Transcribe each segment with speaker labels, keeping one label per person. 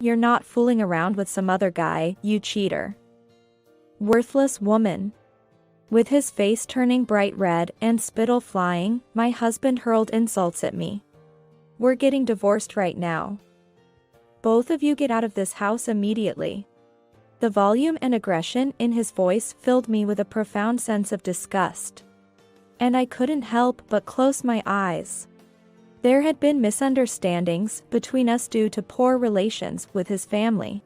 Speaker 1: You're not fooling around with some other guy, you cheater. Worthless woman. With his face turning bright red and spittle flying, my husband hurled insults at me. We're getting divorced right now. Both of you get out of this house immediately. The volume and aggression in his voice filled me with a profound sense of disgust. And I couldn't help but close my eyes. There had been misunderstandings between us due to poor relations with his family.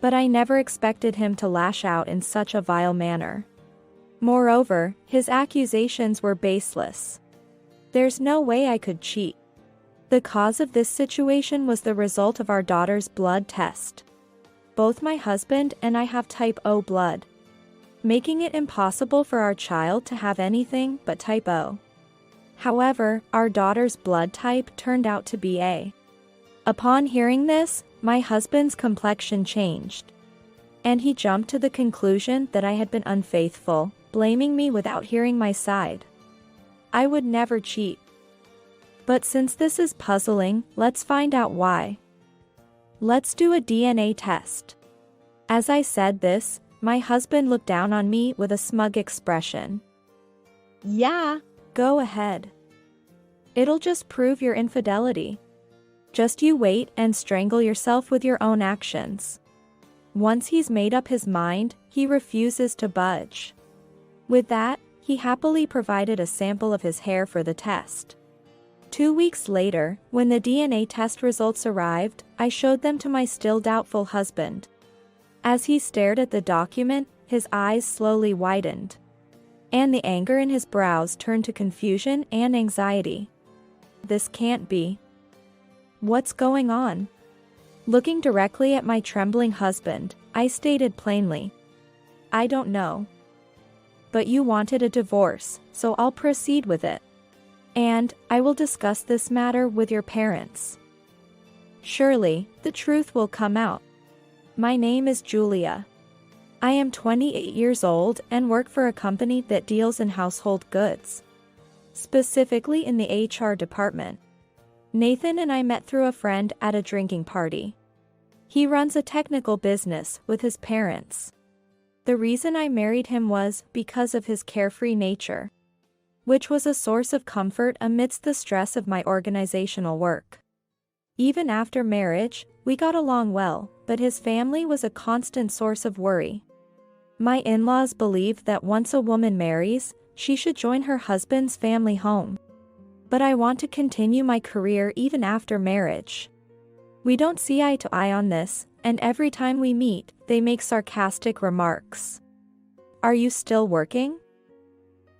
Speaker 1: But I never expected him to lash out in such a vile manner. Moreover, his accusations were baseless. There's no way I could cheat. The cause of this situation was the result of our daughter's blood test. Both my husband and I have type O blood, making it impossible for our child to have anything but type O. However, our daughter's blood type turned out to be A. Upon hearing this, my husband's complexion changed. And he jumped to the conclusion that I had been unfaithful, blaming me without hearing my side. I would never cheat. But since this is puzzling, let's find out why. Let's do a DNA test. As I said this, my husband looked down on me with a smug expression. Yeah, go ahead. It'll just prove your infidelity. Just you wait and strangle yourself with your own actions. Once he's made up his mind, he refuses to budge. With that, he happily provided a sample of his hair for the test. 2 weeks later, when the DNA test results arrived, I showed them to my still doubtful husband. As he stared at the document, his eyes slowly widened. And the anger in his brows turned to confusion and anxiety. This can't be. What's going on? Looking directly at my trembling husband, I stated plainly. I don't know. But you wanted a divorce, so I'll proceed with it. And I will discuss this matter with your parents. Surely, the truth will come out. My name is Julia. I am 28 years old and work for a company that deals in household goods, specifically in the HR department. Nathan and I met through a friend at a drinking party. He runs a technical business with his parents. The reason I married him was because of his carefree nature, which was a source of comfort amidst the stress of my organizational work. Even after marriage, we got along well, but his family was a constant source of worry. My in-laws believed that once a woman marries, she should join her husband's family home. But I want to continue my career even after marriage. We don't see eye to eye on this, and every time we meet, they make sarcastic remarks. Are you still working?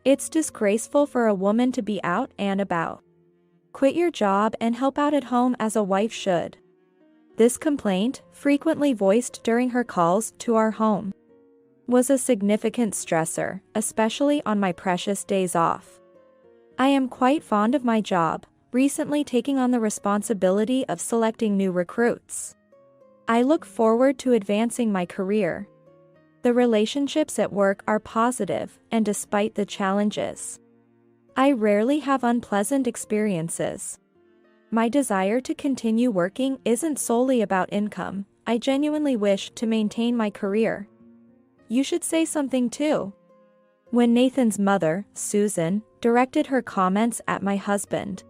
Speaker 1: It's disgraceful for a woman to be out and about. Quit your job and help out at home as a wife should. This complaint, frequently voiced during her calls to our home, was a significant stressor, especially on my precious days off. I am quite fond of my job, recently taking on the responsibility of selecting new recruits. I look forward to advancing my career. The relationships at work are positive, and despite the challenges, I rarely have unpleasant experiences. My desire to continue working isn't solely about income. I genuinely wish to maintain my career. You should say something too. When Nathan's mother, Susan, directed her comments at my husband,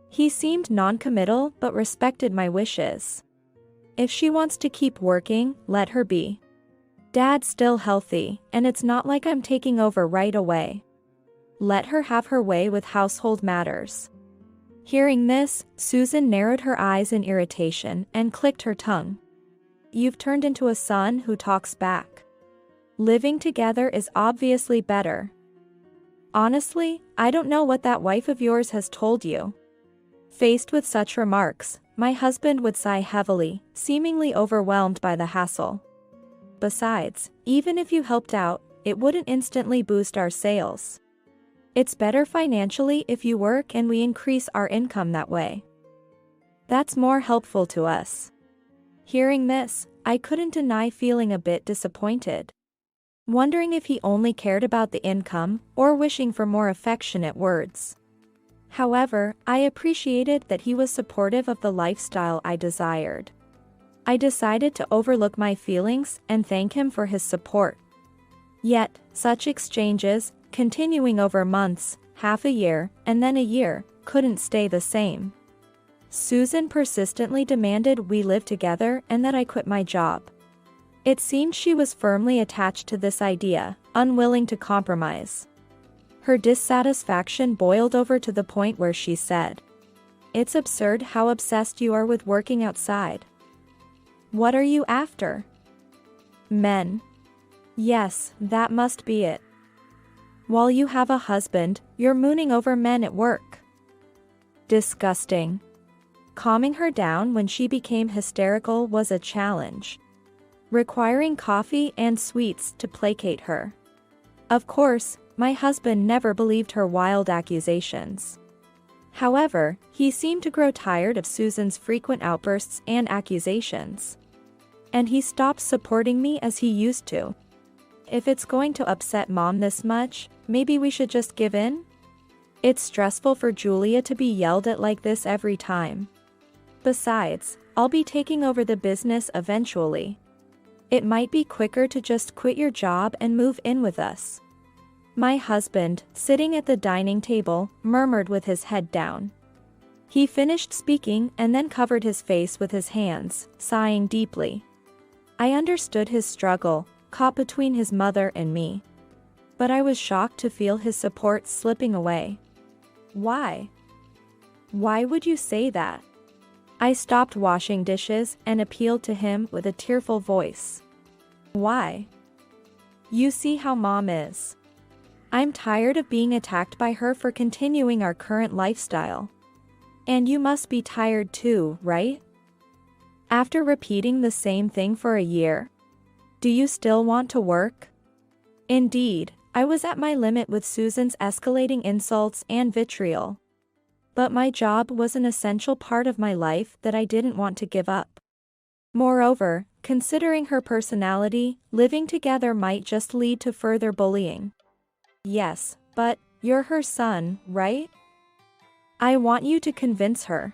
Speaker 1: he seemed non-committal but respected my wishes. If she wants to keep working, let her be. Dad's still healthy, and it's not like I'm taking over right away. Let her have her way with household matters. Hearing this, Susan narrowed her eyes in irritation and clicked her tongue. You've turned into a son who talks back. Living together is obviously better. Honestly, I don't know what that wife of yours has told you. Faced with such remarks, my husband would sigh heavily, seemingly overwhelmed by the hassle. Besides, even if you helped out, it wouldn't instantly boost our sales. It's better financially if you work and we increase our income that way. That's more helpful to us. Hearing this, I couldn't deny feeling a bit disappointed, wondering if he only cared about the income or wishing for more affectionate words. However, I appreciated that he was supportive of the lifestyle I desired. I decided to overlook my feelings and thank him for his support. Yet, such exchanges, continuing over months, half a year, and then a year, couldn't stay the same. Susan persistently demanded we live together and that I quit my job. It seemed she was firmly attached to this idea, unwilling to compromise. Her dissatisfaction boiled over to the point where she said, "It's absurd how obsessed you are with working outside. What are you after? Men. Yes, that must be it. While you have a husband, you're mooning over men at work." Disgusting. Calming her down when she became hysterical was a challenge, requiring coffee and sweets to placate her. Of course, my husband never believed her wild accusations. However, he seemed to grow tired of Susan's frequent outbursts and accusations, and he stopped supporting me as he used to. "If it's going to upset Mom this much, maybe we should just give in? It's stressful for Julia to be yelled at like this every time. Besides, I'll be taking over the business eventually. It might be quicker to just quit your job and move in with us." My husband, sitting at the dining table, murmured with his head down. He finished speaking and then covered his face with his hands, sighing deeply. I understood his struggle, caught between his mother and me. But I was shocked to feel his support slipping away. Why? Why would you say that? I stopped washing dishes and appealed to him with a tearful voice. Why? You see how Mom is. I'm tired of being attacked by her for continuing our current lifestyle. And you must be tired too, right? After repeating the same thing for a year, do you still want to work? Indeed, I was at my limit with Susan's escalating insults and vitriol. But my job was an essential part of my life that I didn't want to give up. Moreover, considering her personality, living together might just lead to further bullying. Yes, but you're her son, right? I want you to convince her.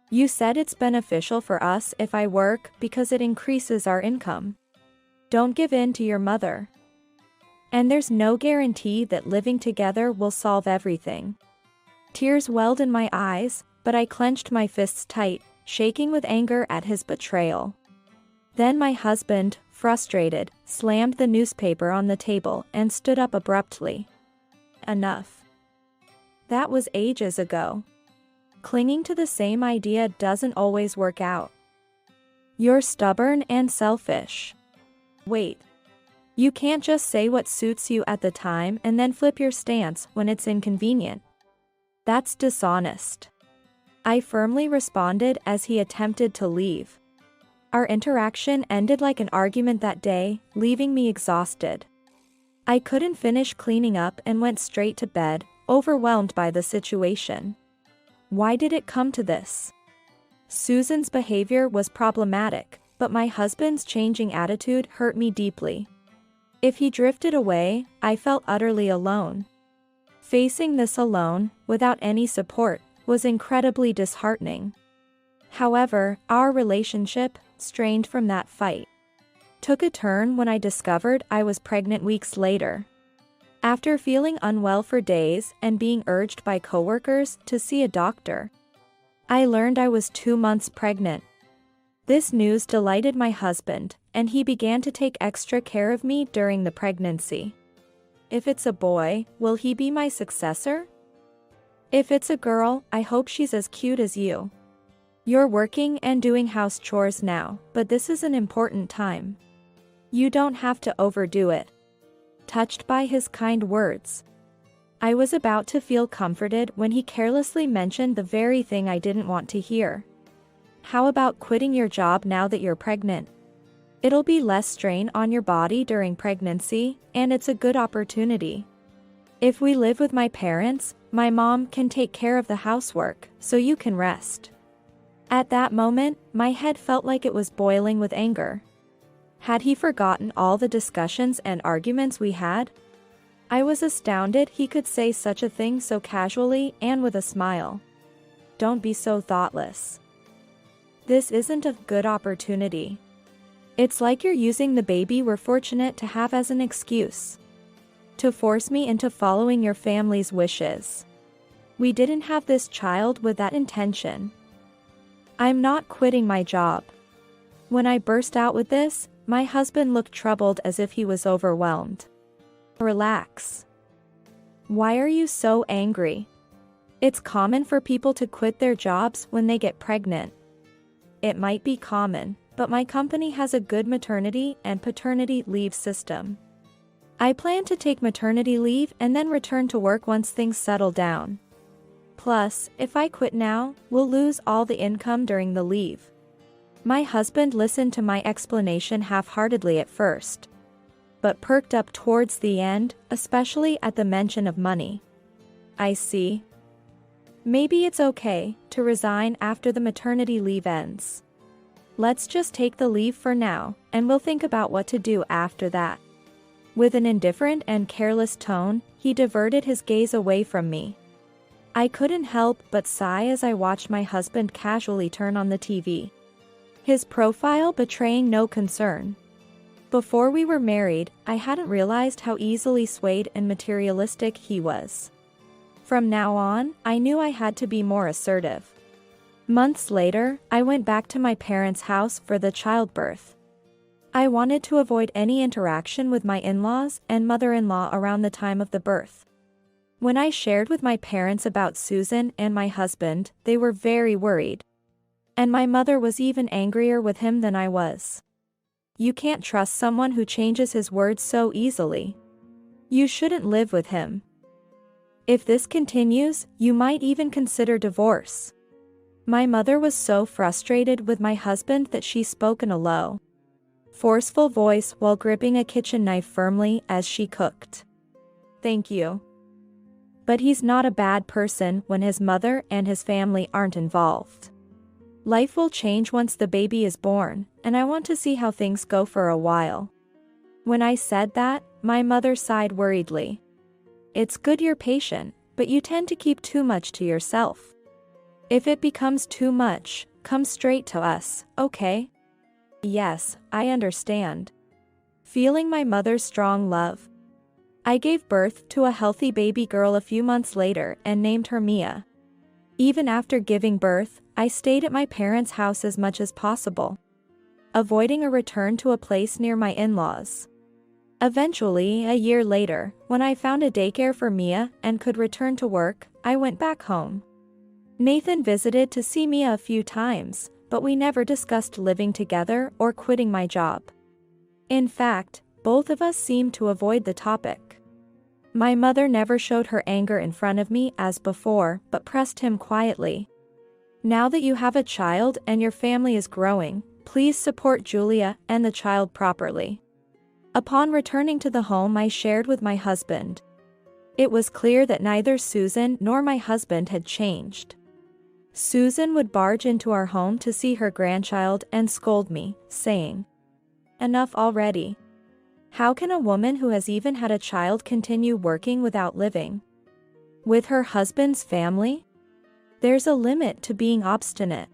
Speaker 1: You said it's beneficial for us if I work because it increases our income. Don't give in to your mother. And there's no guarantee that living together will solve everything. Tears welled in my eyes, but I clenched my fists tight, shaking with anger at his betrayal. Then my husband, frustrated, slammed the newspaper on the table and stood up abruptly. Enough. That was ages ago. Clinging to the same idea doesn't always work out. You're stubborn and selfish. Wait. You can't just say what suits you at the time and then flip your stance when it's inconvenient. That's dishonest. I firmly responded as he attempted to leave. Our interaction ended like an argument that day, leaving me exhausted. I couldn't finish cleaning up and went straight to bed, overwhelmed by the situation. Why did it come to this? Susan's behavior was problematic, but my husband's changing attitude hurt me deeply. If he drifted away, I felt utterly alone. Facing this alone, without any support, was incredibly disheartening. However, our relationship, strained from that fight, took a turn when I discovered I was pregnant weeks later. After feeling unwell for days and being urged by coworkers to see a doctor, I learned I was 2 months pregnant. This news delighted my husband, and he began to take extra care of me during the pregnancy. If it's a boy, will he be my successor? If it's a girl, I hope she's as cute as you. You're working and doing house chores now, but this is an important time. You don't have to overdo it. Touched by his kind words, I was about to feel comforted when he carelessly mentioned the very thing I didn't want to hear. How about quitting your job now that you're pregnant? It'll be less strain on your body during pregnancy, and it's a good opportunity. If we live with my parents, my mom can take care of the housework, so you can rest. At that moment, my head felt like it was boiling with anger. Had he forgotten all the discussions and arguments we had? I was astounded he could say such a thing so casually and with a smile. Don't be so thoughtless. This isn't a good opportunity. It's like you're using the baby we're fortunate to have as an excuse to force me into following your family's wishes. We didn't have this child with that intention. I'm not quitting my job. When I burst out with this, my husband looked troubled as if he was overwhelmed. Relax. Why are you so angry? It's common for people to quit their jobs when they get pregnant. It might be common, but my company has a good maternity and paternity leave system. I plan to take maternity leave and then return to work once things settle down. Plus, if I quit now, we'll lose all the income during the leave. My husband listened to my explanation half-heartedly at first, but perked up towards the end, especially at the mention of money. I see. Maybe it's okay to resign after the maternity leave ends. Let's just take the leave for now, and we'll think about what to do after that. With an indifferent and careless tone, he diverted his gaze away from me. I couldn't help but sigh as I watched my husband casually turn on the TV, his profile betraying no concern. Before we were married, I hadn't realized how easily swayed and materialistic he was. From now on, I knew I had to be more assertive. Months later, I went back to my parents' house for the childbirth. I wanted to avoid any interaction with my in-laws and mother-in-law around the time of the birth. When I shared with my parents about Susan and my husband, they were very worried. And my mother was even angrier with him than I was. You can't trust someone who changes his words so easily. You shouldn't live with him. If this continues, you might even consider divorce. My mother was so frustrated with my husband that she spoke in a low, forceful voice while gripping a kitchen knife firmly as she cooked. Thank you. But he's not a bad person when his mother and his family aren't involved. Life will change once the baby is born, and I want to see how things go for a while. When I said that, my mother sighed worriedly. It's good you're patient, but you tend to keep too much to yourself. If it becomes too much, come straight to us, okay? Yes, I understand. Feeling my mother's strong love, I gave birth to a healthy baby girl a few months later and named her Mia. Even after giving birth, I stayed at my parents' house as much as possible, avoiding a return to a place near my in-laws. Eventually, a year later, when I found a daycare for Mia and could return to work, I went back home. Nathan visited to see Mia a few times, but we never discussed living together or quitting my job. In fact, both of us seemed to avoid the topic. My mother never showed her anger in front of me as before, but pressed him quietly. Now that you have a child and your family is growing, please support Julia and the child properly. Upon returning to the home I shared with my husband, it was clear that neither Susan nor my husband had changed. Susan would barge into our home to see her grandchild and scold me, saying, "Enough already. How can a woman who has even had a child continue working without living with her husband's family? There's a limit to being obstinate."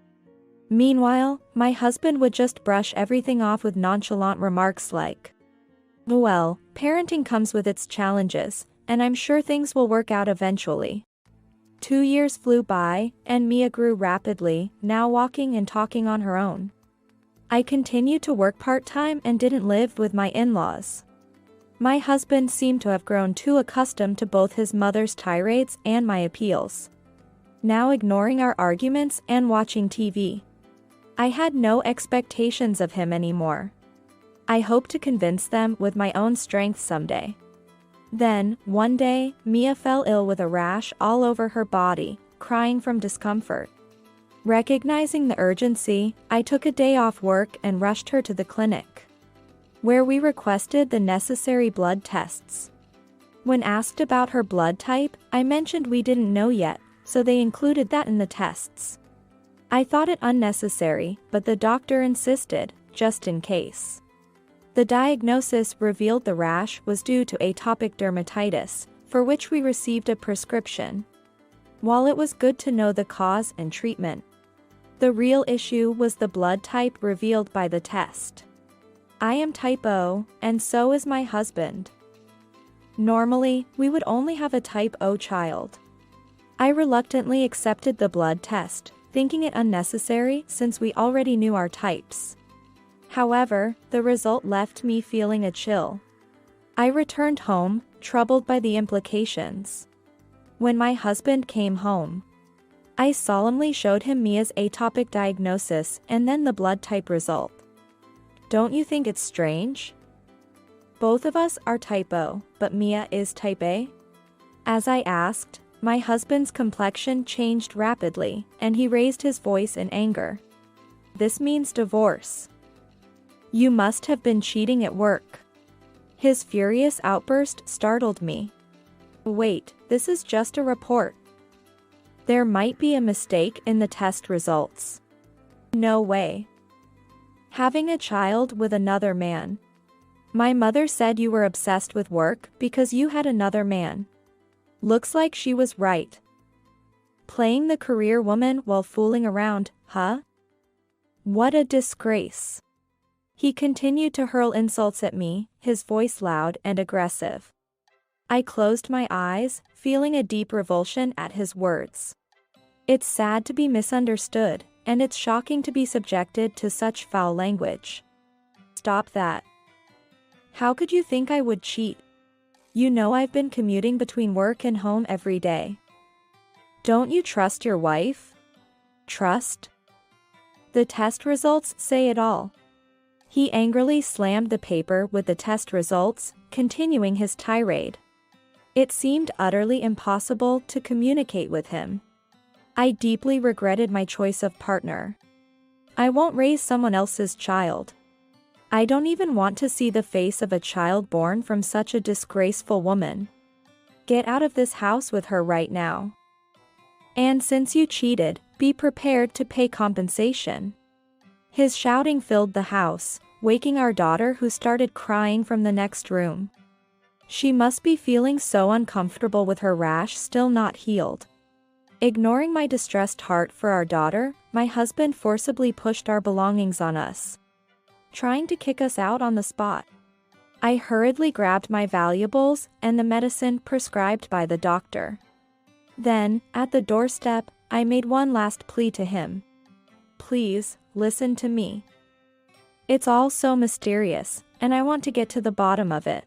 Speaker 1: Meanwhile, my husband would just brush everything off with nonchalant remarks like, "Well, parenting comes with its challenges, and I'm sure things will work out eventually." 2 years flew by, and Mia grew rapidly, now walking and talking on her own. I continued to work part-time and didn't live with my in-laws. My husband seemed to have grown too accustomed to both his mother's tirades and my appeals, now ignoring our arguments and watching TV. I had no expectations of him anymore. I hoped to convince them with my own strength someday. Then, one day, Mia fell ill with a rash all over her body, crying from discomfort. Recognizing the urgency, I took a day off work and rushed her to the clinic, where we requested the necessary blood tests. When asked about her blood type, I mentioned we didn't know yet, so they included that in the tests. I thought it unnecessary, but the doctor insisted, just in case. The diagnosis revealed the rash was due to atopic dermatitis, for which we received a prescription. While it was good to know the cause and treatment, The real issue was the blood type revealed by the test. I am type O, and so is my husband. Normally, we would only have a type O child. I reluctantly accepted the blood test, thinking it unnecessary since we already knew our types. However, the result left me feeling a chill. I returned home, troubled by the implications. When my husband came home, I solemnly showed him Mia's atopic diagnosis and then the blood type result. Don't you think it's strange? Both of us are type O, but Mia is type A? As I asked, my husband's complexion changed rapidly, and he raised his voice in anger. This means divorce. You must have been cheating at work. His furious outburst startled me. Wait, this is just a report. There might be a mistake in the test results. No way. Having a child with another man. My mother said you were obsessed with work because you had another man. Looks like she was right. Playing the career woman while fooling around, huh? What a disgrace. He continued to hurl insults at me, his voice loud and aggressive. I closed my eyes, feeling a deep revulsion at his words. It's sad to be misunderstood, and it's shocking to be subjected to such foul language. Stop that. How could you think I would cheat? You know I've been commuting between work and home every day. Don't you trust your wife? Trust? The test results say it all. He angrily slammed the paper with the test results, continuing his tirade. It seemed utterly impossible to communicate with him. I deeply regretted my choice of partner. I won't raise someone else's child. I don't even want to see the face of a child born from such a disgraceful woman. Get out of this house with her right now. And since you cheated, be prepared to pay compensation. His shouting filled the house, waking our daughter who started crying from the next room. She must be feeling so uncomfortable with her rash still not healed. Ignoring my distressed heart for our daughter, my husband forcibly pushed our belongings on us, trying to kick us out on the spot. I hurriedly grabbed my valuables and the medicine prescribed by the doctor. Then, at the doorstep, I made one last plea to him. Please, listen to me. It's all so mysterious, and I want to get to the bottom of it.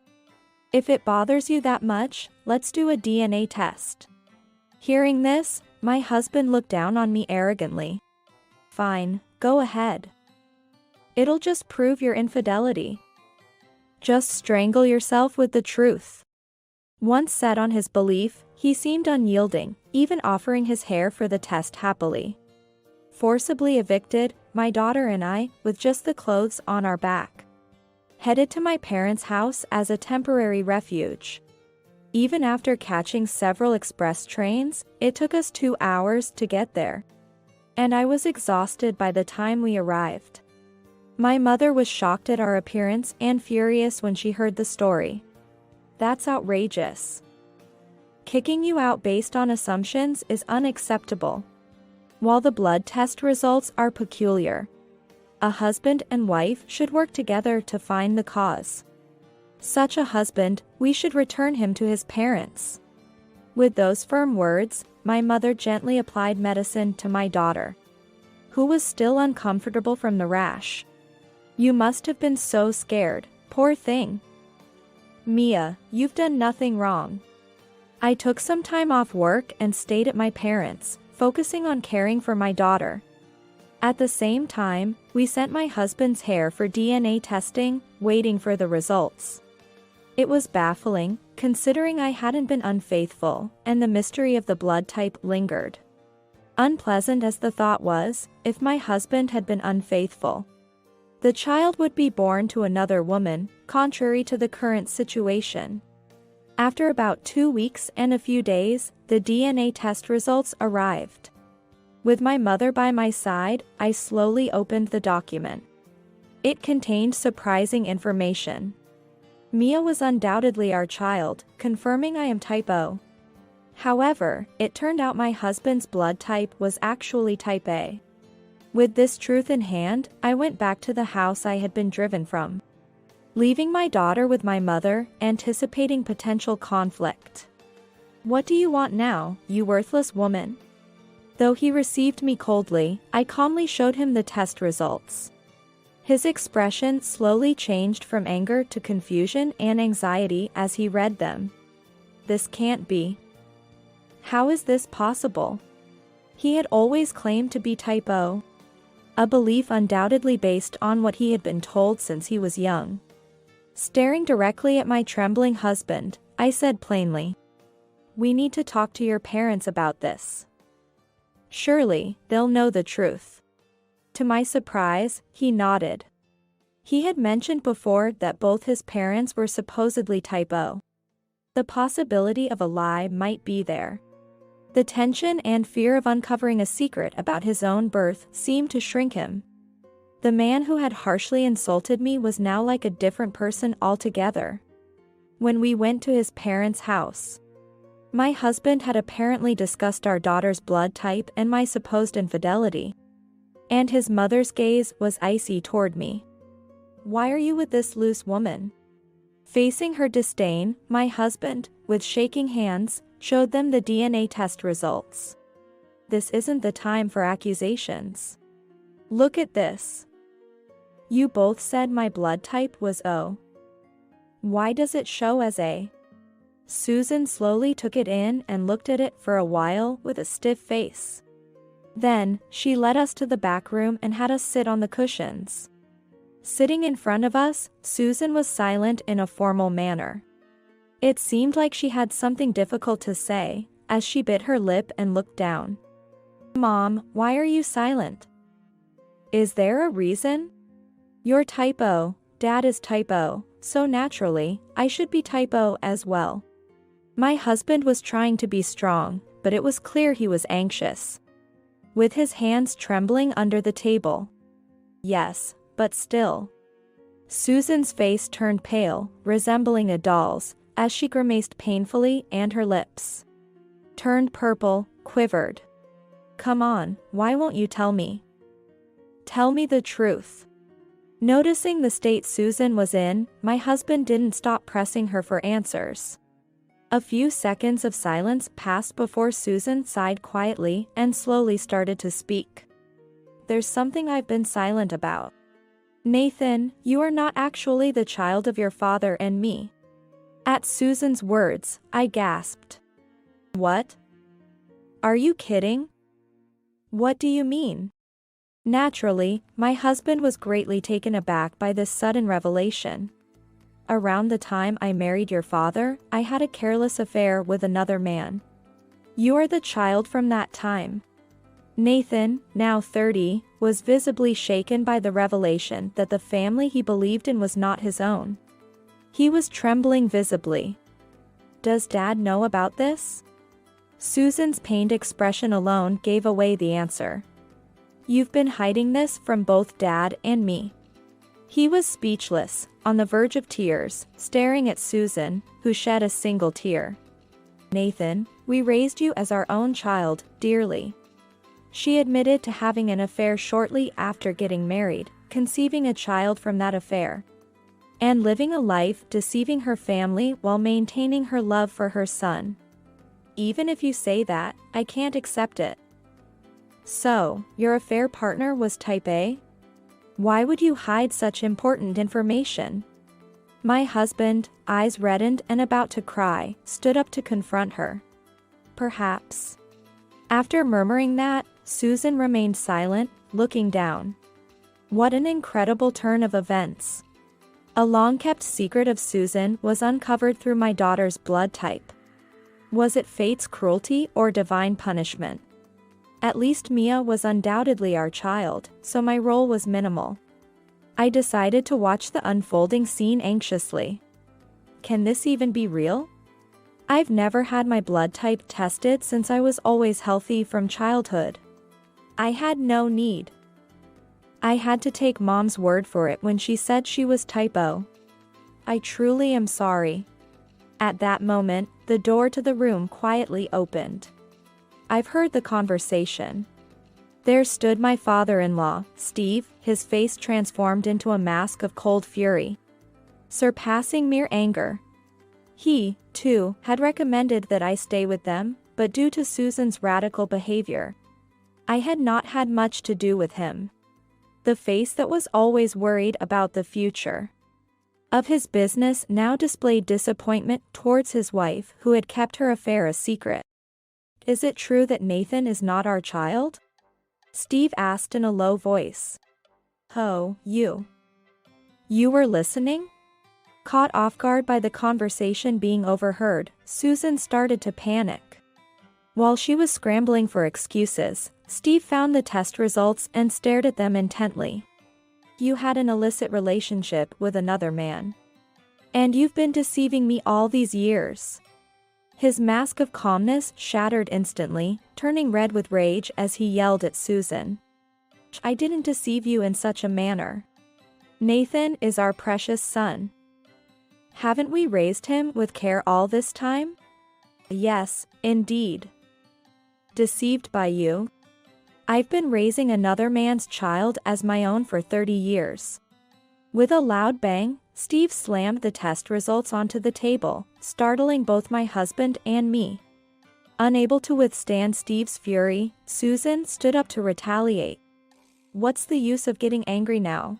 Speaker 1: If it bothers you that much, let's do a DNA test. Hearing this, my husband looked down on me arrogantly. Fine, go ahead. It'll just prove your infidelity. Just strangle yourself with the truth. Once set on his belief, he seemed unyielding, even offering his hair for the test happily. Forcibly evicted, my daughter and I, with just the clothes on our back, headed to my parents' house as a temporary refuge. Even after catching several express trains, it took us 2 hours to get there. And I was exhausted by the time we arrived. My mother was shocked at our appearance and furious when she heard the story. That's outrageous. Kicking you out based on assumptions is unacceptable. While the blood test results are peculiar, a husband and wife should work together to find the cause. Such a husband, we should return him to his parents. With those firm words, my mother gently applied medicine to my daughter, who was still uncomfortable from the rash. You must have been so scared, poor thing. Mia, you've done nothing wrong. I took some time off work and stayed at my parents', focusing on caring for my daughter. At the same time, we sent my husband's hair for DNA testing, waiting for the results. It was baffling, considering I hadn't been unfaithful, and the mystery of the blood type lingered. Unpleasant as the thought was, if my husband had been unfaithful, the child would be born to another woman, contrary to the current situation. After about 2 weeks and a few days, the DNA test results arrived. With my mother by my side, I slowly opened the document. It contained surprising information. Mia was undoubtedly our child, confirming I am type O. However, it turned out my husband's blood type was actually type A. With this truth in hand, I went back to the house I had been driven from, leaving my daughter with my mother, anticipating potential conflict. "What do you want now, you worthless woman?" Though he received me coldly, I calmly showed him the test results. His expression slowly changed from anger to confusion and anxiety as he read them. "This can't be. How is this possible?" He had always claimed to be type O, a belief undoubtedly based on what he had been told since he was young. Staring directly at my trembling husband, I said plainly, "We need to talk to your parents about this. Surely, they'll know the truth." To my surprise, he nodded. He had mentioned before that both his parents were supposedly type O. The possibility of a lie might be there. The tension and fear of uncovering a secret about his own birth seemed to shrink him. The man who had harshly insulted me was now like a different person altogether. When we went to his parents' house, my husband had apparently discussed our daughter's blood type and my supposed infidelity, and his mother's gaze was icy toward me. "Why are you with this loose woman?" Facing her disdain, my husband, with shaking hands, showed them the DNA test results. "This isn't the time for accusations. Look at this. You both said my blood type was O. Why does it show as A?" Susan slowly took it in and looked at it for a while with a stiff face. Then, she led us to the back room and had us sit on the cushions. Sitting in front of us, Susan was silent in a formal manner. It seemed like she had something difficult to say, as she bit her lip and looked down. "Mom, why are you silent? Is there a reason? You're type O, Dad is type O, so naturally, I should be type O as well." My husband was trying to be strong, but it was clear he was anxious. With his hands trembling under the table. "Yes, but still." Susan's face turned pale, resembling a doll's, as she grimaced painfully and her lips turned purple, quivered. "Come on, why won't you tell me? Tell me the truth." Noticing the state Susan was in, my husband didn't stop pressing her for answers. A few seconds of silence passed before Susan sighed quietly and slowly started to speak. "There's something I've been silent about. Nathan, you are not actually the child of your father and me." At Susan's words, I gasped. "What? Are you kidding? What do you mean?" Naturally, my husband was greatly taken aback by this sudden revelation. "Around the time I married your father, I had a careless affair with another man. You are the child from that time." Nathan, now 30, was visibly shaken by the revelation that the family he believed in was not his own. He was trembling visibly. "Does Dad know about this?" Susan's pained expression alone gave away the answer. "You've been hiding this from both Dad and me." He was speechless, on the verge of tears, staring at Susan, who shed a single tear. "Nathan, we raised you as our own child, dearly." She admitted to having an affair shortly after getting married, conceiving a child from that affair, and living a life deceiving her family while maintaining her love for her son. "Even if you say that, I can't accept it." "So, your affair partner was type A? Why would you hide such important information?" My husband, eyes reddened and about to cry, stood up to confront her. "Perhaps." After murmuring that, Susan remained silent, looking down. What an incredible turn of events. A long-kept secret of Susan was uncovered through my daughter's blood type. Was it fate's cruelty or divine punishment? At least Mia was undoubtedly our child, so my role was minimal. I decided to watch the unfolding scene anxiously. Can this even be real? I've never had my blood type tested since I was always healthy from childhood. I had no need. I had to take Mom's word for it when she said she was type O. I truly am sorry. At that moment, the door to the room quietly opened. "I've heard the conversation. There stood my father-in-law, Steve, his face transformed into a mask of cold fury, surpassing mere anger. He, too, had recommended that I stay with them, but due to Susan's radical behavior, I had not had much to do with him. The face that was always worried about the future of his business now displayed disappointment towards his wife who had kept her affair a secret. "Is it true that Nathan is not our child?" Steve asked in a low voice. "Oh, you were listening?" Caught off guard by the conversation being overheard, Susan started to panic. While she was scrambling for excuses, Steve found the test results and stared at them intently. "You had an illicit relationship with another man. And you've been deceiving me all these years." His mask of calmness shattered instantly, turning red with rage as he yelled at Susan. "I didn't deceive you in such a manner. Nathan is our precious son. Haven't we raised him with care all this time?" "Yes, indeed." "Deceived by you? I've been raising another man's child as my own for 30 years. With a loud bang, Steve slammed the test results onto the table, startling both my husband and me. Unable to withstand Steve's fury, Susan stood up to retaliate. "What's the use of getting angry now?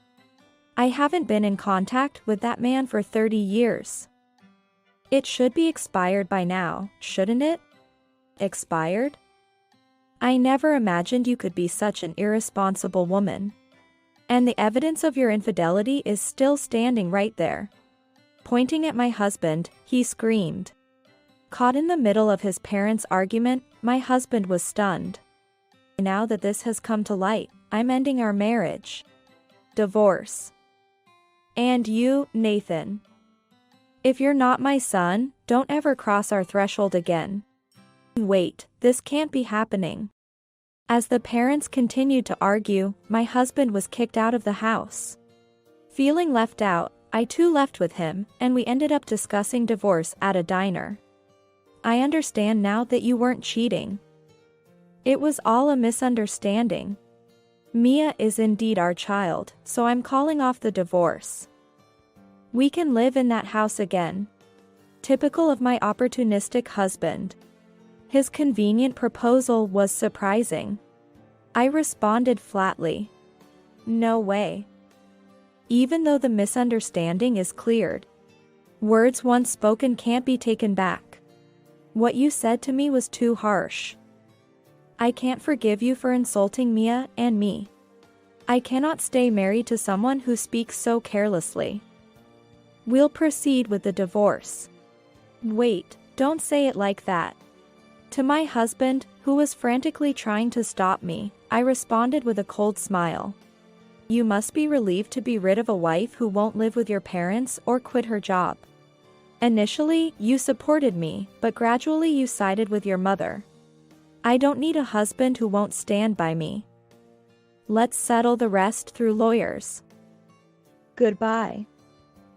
Speaker 1: I haven't been in contact with that man for 30 years. It should be expired by now, shouldn't it?" "Expired? I never imagined you could be such an irresponsible woman. And the evidence of your infidelity is still standing right there." Pointing at my husband, he screamed. Caught in the middle of his parents' argument, my husband was stunned. "Now that this has come to light, I'm ending our marriage. Divorce. And you, Nathan. If you're not my son, don't ever cross our threshold again." "Wait, this can't be happening." As the parents continued to argue, my husband was kicked out of the house. Feeling left out, I too left with him, and we ended up discussing divorce at a diner. "I understand now that you weren't cheating. It was all a misunderstanding. Mia is indeed our child, so I'm calling off the divorce. We can live in that house again." Typical of my opportunistic husband. His convenient proposal was surprising. I responded flatly. "No way. Even though the misunderstanding is cleared, words once spoken can't be taken back. What you said to me was too harsh. I can't forgive you for insulting Mia and me. I cannot stay married to someone who speaks so carelessly. We'll proceed with the divorce." "Wait, don't say it like that." To my husband, who was frantically trying to stop me, I responded with a cold smile. "You must be relieved to be rid of a wife who won't live with your parents or quit her job. Initially, you supported me, but gradually you sided with your mother. I don't need a husband who won't stand by me. Let's settle the rest through lawyers. Goodbye."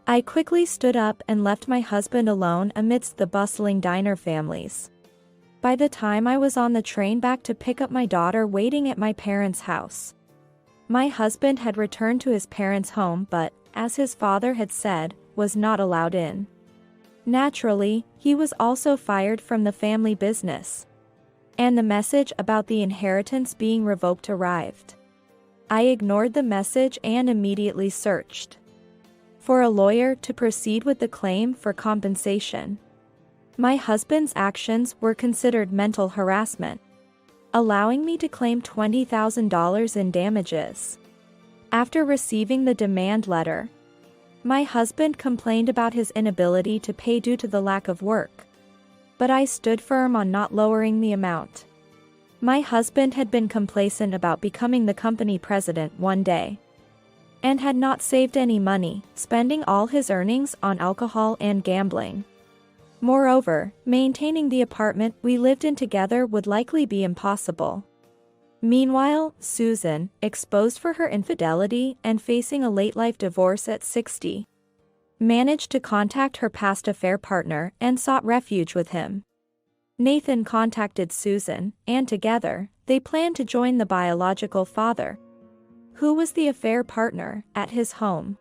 Speaker 1: I quickly stood up and left my husband alone amidst the bustling diner families. By the time I was on the train back to pick up my daughter waiting at my parents' house, my husband had returned to his parents' home but, as his father had said, was not allowed in. Naturally, he was also fired from the family business. And the message about the inheritance being revoked arrived. I ignored the message and immediately searched for a lawyer to proceed with the claim for compensation. My husband's actions were considered mental harassment, allowing me to claim $20,000 in damages. After receiving the demand letter, my husband complained about his inability to pay due to the lack of work. But I stood firm on not lowering the amount. My husband had been complacent about becoming the company president one day, and had not saved any money, spending all his earnings on alcohol and gambling. Moreover, maintaining the apartment we lived in together would likely be impossible. Meanwhile, Susan, exposed for her infidelity and facing a late-life divorce at 60, managed to contact her past affair partner and sought refuge with him. Nathan contacted Susan, and together, They planned to join the biological father, who was the affair partner, at his home.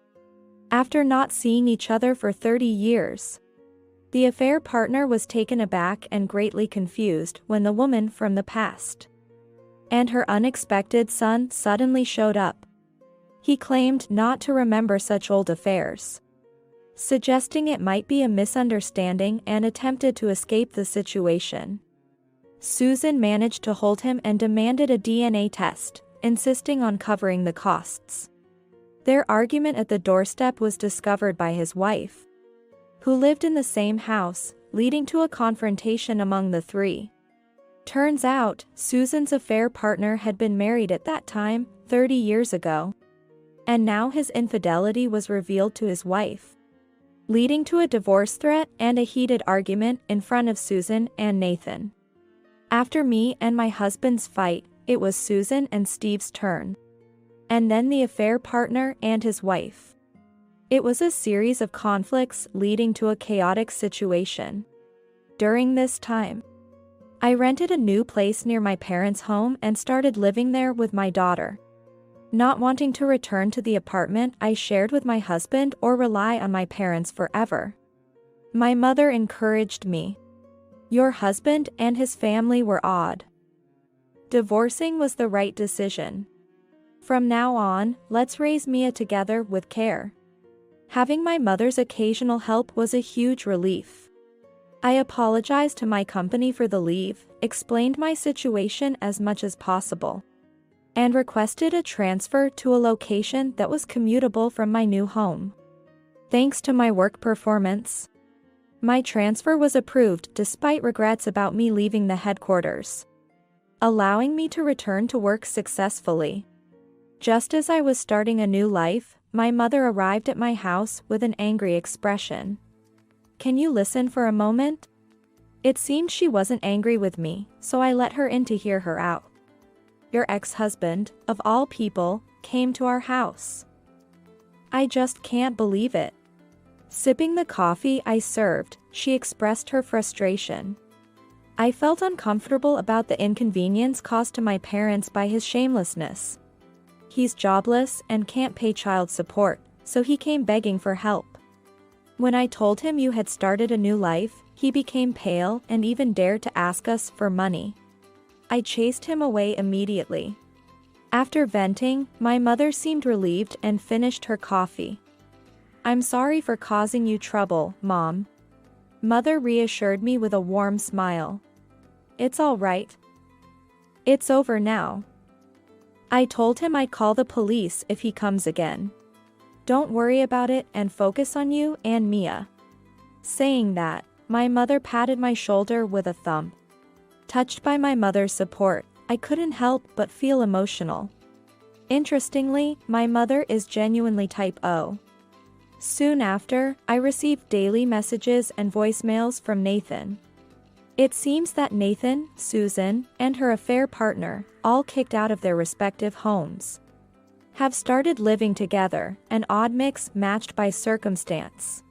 Speaker 1: After not seeing each other for 30 years, the affair partner was taken aback and greatly confused when the woman from the past and her unexpected son suddenly showed up. He claimed not to remember such old affairs, suggesting it might be a misunderstanding, and attempted to escape the situation. Susan managed to hold him and demanded a DNA test, insisting on covering the costs. Their argument at the doorstep was discovered by his wife, who lived in the same house, leading to a confrontation among the three. Turns out, Susan's affair partner had been married at that time, 30 years ago, and now his infidelity was revealed to his wife, leading to a divorce threat and a heated argument in front of Susan and Nathan. After me and my husband's fight, it was Susan and Steve's turn, and then the affair partner and his wife. It was a series of conflicts leading to a chaotic situation. During this time, I rented a new place near my parents' home and started living there with my daughter. Not wanting to return to the apartment I shared with my husband or rely on my parents forever, my mother encouraged me. Your husband and his family were odd. Divorcing was the right decision. From now on, let's raise Mia together with care. Having my mother's occasional help was a huge relief. I apologized to my company for the leave, explained my situation as much as possible, and requested a transfer to a location that was commutable from my new home. Thanks to my work performance, my transfer was approved despite regrets about me leaving the headquarters, allowing me to return to work successfully. Just as I was starting a new life, my mother arrived at my house with an angry expression. Can you listen for a moment? It seemed she wasn't angry with me, so I let her in to hear her out. Your ex-husband, of all people, came to our house. I just can't believe it. Sipping the coffee I served, she expressed her frustration. I felt uncomfortable about the inconvenience caused to my parents by his shamelessness. He's jobless and can't pay child support, so he came begging for help. When I told him you had started a new life, he became pale and even dared to ask us for money. I chased him away immediately. After venting, my mother seemed relieved and finished her coffee. I'm sorry for causing you trouble, Mom. Mother reassured me with a warm smile. It's all right. It's over now. I told him I'd call the police if he comes again. Don't worry about it and focus on you and Mia. Saying that, my mother patted my shoulder with a thumb. Touched by my mother's support, I couldn't help but feel emotional. Interestingly, my mother is genuinely type O. Soon after, I received daily messages and voicemails from Nathan. It seems that Nathan, Susan, and her affair partner, all kicked out of their respective homes, have started living together, an odd mix matched by circumstance.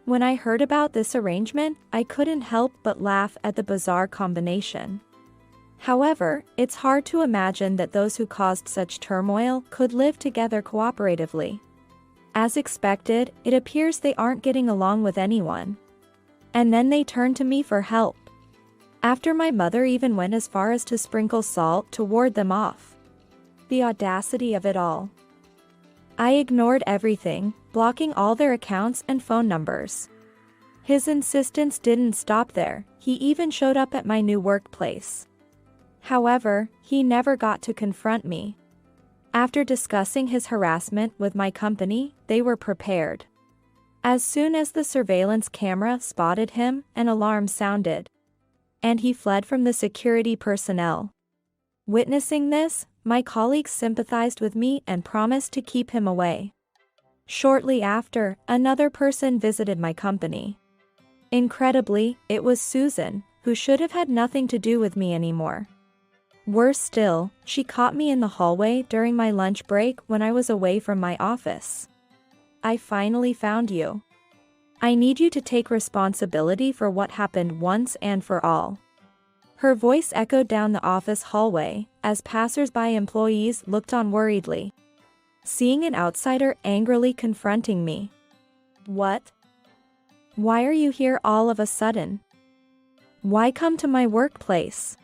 Speaker 1: When I heard about this arrangement, I couldn't help but laugh at the bizarre combination. However, it's hard to imagine that those who caused such turmoil could live together cooperatively. As expected, it appears they aren't getting along with anyone. And then they turn to me for help. After my mother even went as far as to sprinkle salt to ward them off. The audacity of it all. I ignored everything, blocking all their accounts and phone numbers. His insistence didn't stop there, he even showed up at my new workplace. However, he never got to confront me. After discussing his harassment with my company, they were prepared. As soon as the surveillance camera spotted him, an alarm sounded, and he fled from the security personnel. Witnessing this, my colleagues sympathized with me and promised to keep him away. Shortly after, another person visited my company. Incredibly, it was Susan, who should have had nothing to do with me anymore. Worse still, she caught me in the hallway during my lunch break when I was away from my office. I finally found you. I need you to take responsibility for what happened once and for all. Her voice echoed down the office hallway, as passers-by employees looked on worriedly. Seeing an outsider angrily confronting me. What? Why are you here all of a sudden? Why come to my workplace?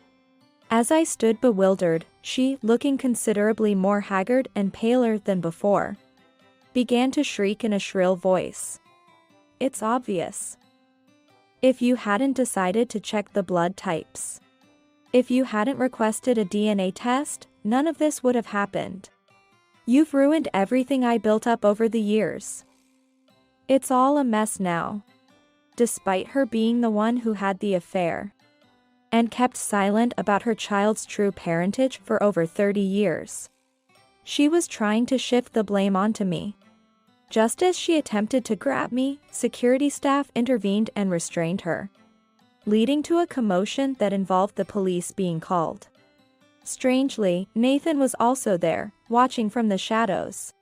Speaker 1: As I stood bewildered, she, looking considerably more haggard and paler than before, began to shriek in a shrill voice. It's obvious. If you hadn't decided to check the blood types, if you hadn't requested a DNA test, none of this would have happened. You've ruined everything I built up over the years. It's all a mess now. Despite her being the one who had the affair and kept silent about her child's true parentage for over 30 years, she was trying to shift the blame onto me. Just as she attempted to grab me, security staff intervened and restrained her, leading to a commotion that involved the police being called. Strangely, Nathan was also there, watching from the shadows.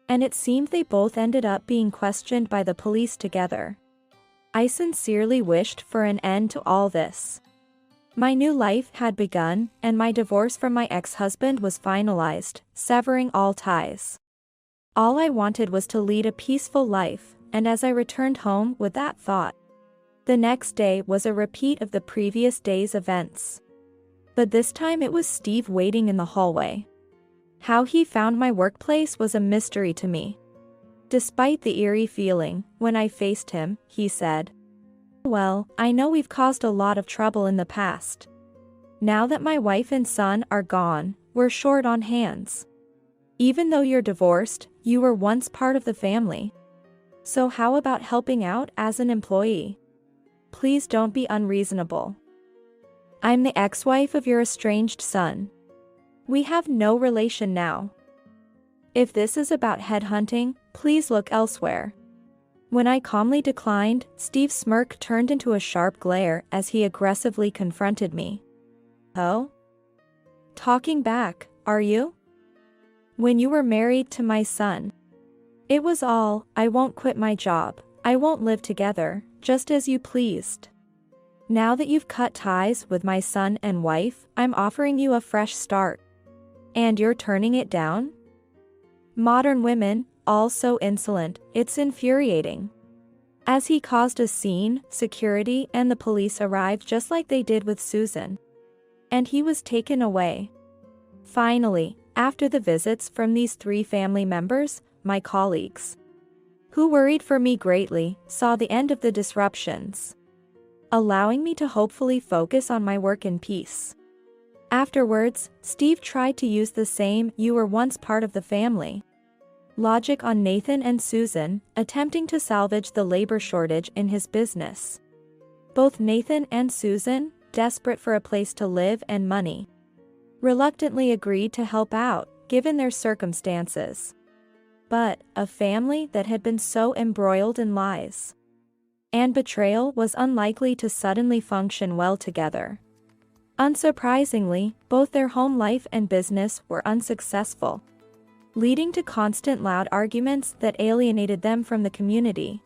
Speaker 1: And it seemed they both ended up being questioned by the police together. I sincerely wished for an end to all this. My new life had begun, and my divorce from my ex-husband was finalized, severing all ties. All I wanted was to lead a peaceful life, and as I returned home with that thought, the next day was a repeat of the previous day's events. But this time it was Steve waiting in the hallway. How he found my workplace was a mystery to me. Despite the eerie feeling, when I faced him, he said, "Well, I know we've caused a lot of trouble in the past. Now that my wife and son are gone, we're short on hands. Even though you're divorced, you were once part of the family. So how about helping out as an employee? Please don't be unreasonable. I'm the ex-wife of your estranged son. We have no relation now. If this is about headhunting, please look elsewhere." When I calmly declined, Steve's smirk turned into a sharp glare as he aggressively confronted me. "Oh? Talking back, are you? When you were married to my son. It was all, I won't quit my job, I won't live together, just as you pleased. Now that you've cut ties with my son and wife, I'm offering you a fresh start. And you're turning it down? Modern women, all so insolent, it's infuriating." As he caused a scene, security and the police arrived just like they did with Susan. And he was taken away. Finally, after the visits from these 3 family members, my colleagues, who worried for me greatly, saw the end of the disruptions, allowing me to hopefully focus on my work in peace. Afterwards, Steve tried to use the same "you were once part of the family" logic on Nathan and Susan, attempting to salvage the labor shortage in his business. Both Nathan and Susan, desperate for a place to live and money, reluctantly agreed to help out, given their circumstances. But a family that had been so embroiled in lies and betrayal was unlikely to suddenly function well together. Unsurprisingly, both their home life and business were unsuccessful, leading to constant loud arguments that alienated them from the community.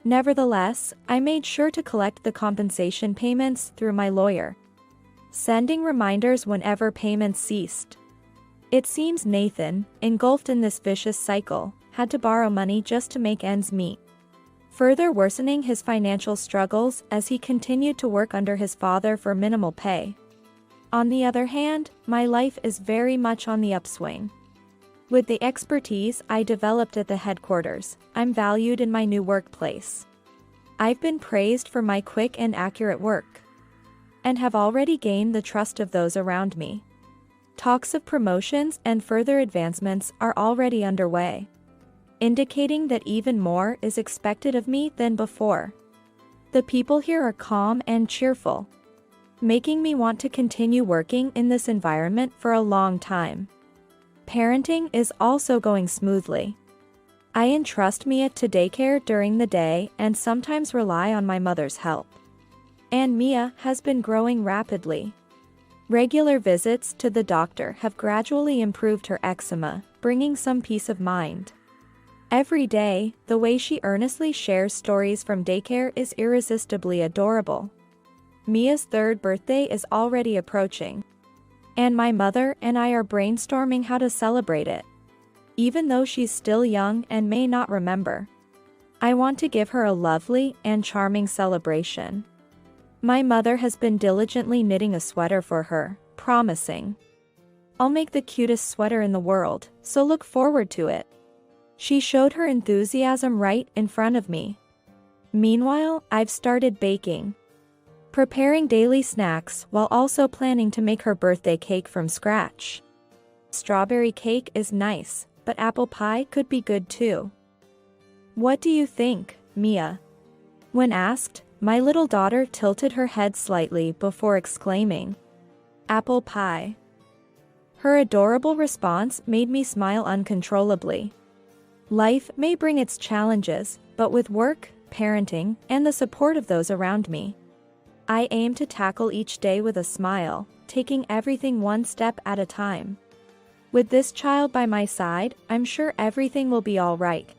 Speaker 1: Nevertheless, I made sure to collect the compensation payments through my lawyer, sending reminders whenever payments ceased. It seems Nathan, engulfed in this vicious cycle, had to borrow money just to make ends meet, further worsening his financial struggles as he continued to work under his father for minimal pay. On the other hand, my life is very much on the upswing. With the expertise I developed at the headquarters, I'm valued in my new workplace. I've been praised for my quick and accurate work, and have already gained the trust of those around me. Talks of promotions and further advancements are already underway, indicating that even more is expected of me than before. The people here are calm and cheerful, making me want to continue working in this environment for a long time. Parenting is also going smoothly. I entrust Mia to daycare during the day and sometimes rely on my mother's help. And Mia has been growing rapidly. Regular visits to the doctor have gradually improved her eczema, bringing some peace of mind. Every day, the way she earnestly shares stories from daycare is irresistibly adorable. Mia's third birthday is already approaching. And my mother and I are brainstorming how to celebrate it. Even though she's still young and may not remember, I want to give her a lovely and charming celebration. My mother has been diligently knitting a sweater for her, promising, "I'll make the cutest sweater in the world, so look forward to it." She showed her enthusiasm right in front of me. Meanwhile, I've started baking, preparing daily snacks while also planning to make her birthday cake from scratch. Strawberry cake is nice, but apple pie could be good too. What do you think, Mia? When asked, my little daughter tilted her head slightly before exclaiming, "Apple pie." Her adorable response made me smile uncontrollably. Life may bring its challenges, but with work, parenting, and the support of those around me, I aim to tackle each day with a smile, taking everything one step at a time. With this child by my side, I'm sure everything will be all right.